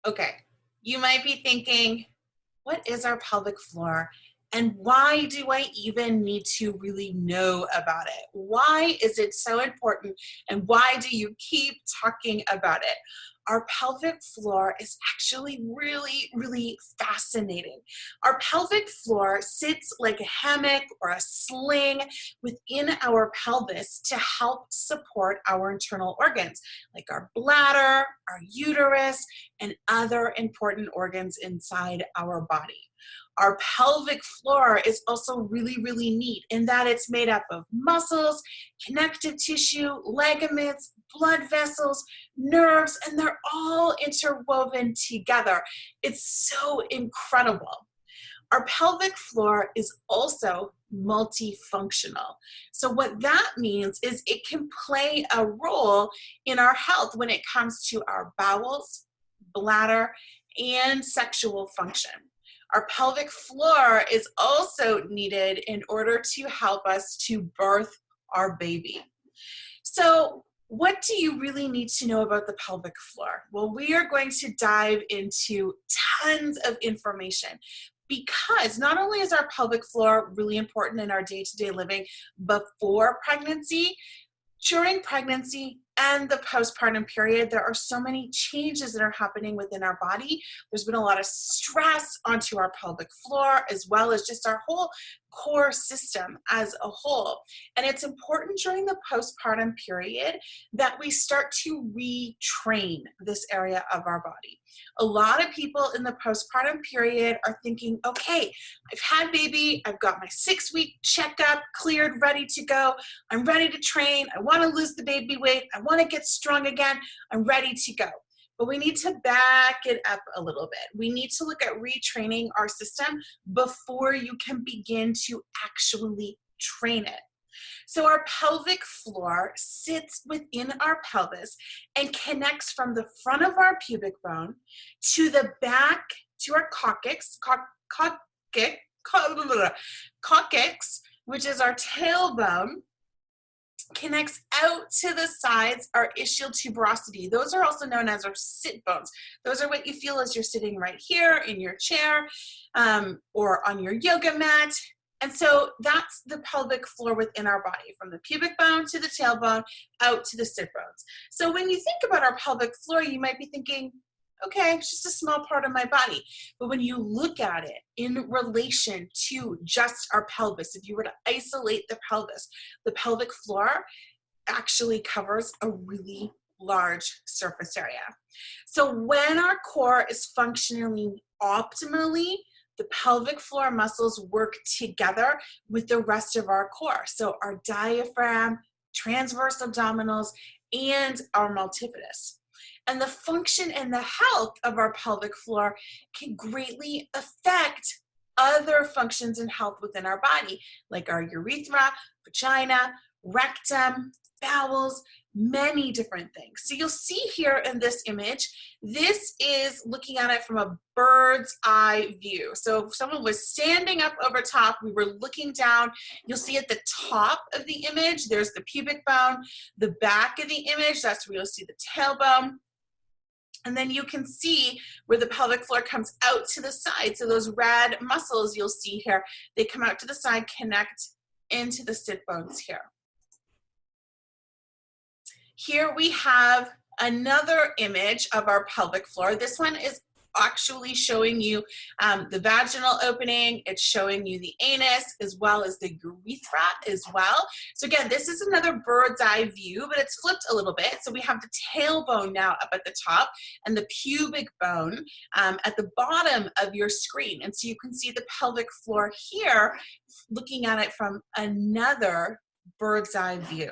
Okay, you might be thinking, what is our pelvic floor? And why do I even need to really know about it? Why is it so important? And why do you keep talking about it? Our pelvic floor is actually really, really fascinating. Our pelvic floor sits like a hammock or a sling within our pelvis to help support our internal organs, like our bladder, our uterus, and other important organs inside our body. Our pelvic floor is also really, really neat in that it's made up of muscles, connective tissue, ligaments, blood vessels, nerves, and they're all interwoven together. It's so incredible. Our pelvic floor is also multifunctional. So what that means is it can play a role in our health when it comes to our bowels, bladder, and sexual function. Our pelvic floor is also needed in order to help us to birth our baby. So what do you really need to know about the pelvic floor? Well, we are going to dive into tons of information because not only is our pelvic floor really important in our day-to-day living before pregnancy, during pregnancy and the postpartum period, there are so many changes that are happening within our body. There's been a lot of stress onto our pelvic floor, as well as just our whole core system as a whole. And it's important during the postpartum period that we start to retrain this area of our body. A lot of people in the postpartum period are thinking, okay, I've had baby, I've got my 6-week checkup cleared, ready to go. I'm ready to train. I want to lose the baby weight. I want to get strong again. I'm ready to go. But we need to back it up a little bit. We need to look at retraining our system before you can begin to actually train it. So our pelvic floor sits within our pelvis and connects from the front of our pubic bone to the back to our coccyx, which is our tailbone, connects out to the sides, our ischial tuberosity. Those are also known as our sit bones. Those are what you feel as you're sitting right here in your chair or on your yoga mat. And so that's the pelvic floor within our body, from the pubic bone to the tailbone, out to the sit bones. So when you think about our pelvic floor, you might be thinking, okay, it's just a small part of my body. But when you look at it in relation to just our pelvis, if you were to isolate the pelvis, the pelvic floor actually covers a really large surface area. So when our core is functioning optimally, the pelvic floor muscles work together with the rest of our core. So our diaphragm, transverse abdominals, and our multifidus. And the function and the health of our pelvic floor can greatly affect other functions and health within our body, like our urethra, vagina, rectum, bowels, many different things. So you'll see here in this image, this is looking at it from a bird's eye view. So if someone was standing up over top, we were looking down, you'll see at the top of the image, there's the pubic bone. The back of the image, that's where you'll see the tailbone. And then you can see where the pelvic floor comes out to the side. So those red muscles you'll see here, they come out to the side, connect into the sit bones here. Here we have another image of our pelvic floor. This one is actually showing you the vaginal opening. It's showing you the anus as well as the urethra as well. So again, this is another bird's eye view, but it's flipped a little bit. So we have the tailbone now up at the top and the pubic bone at the bottom of your screen. And so you can see the pelvic floor here, looking at it from another bird's eye view.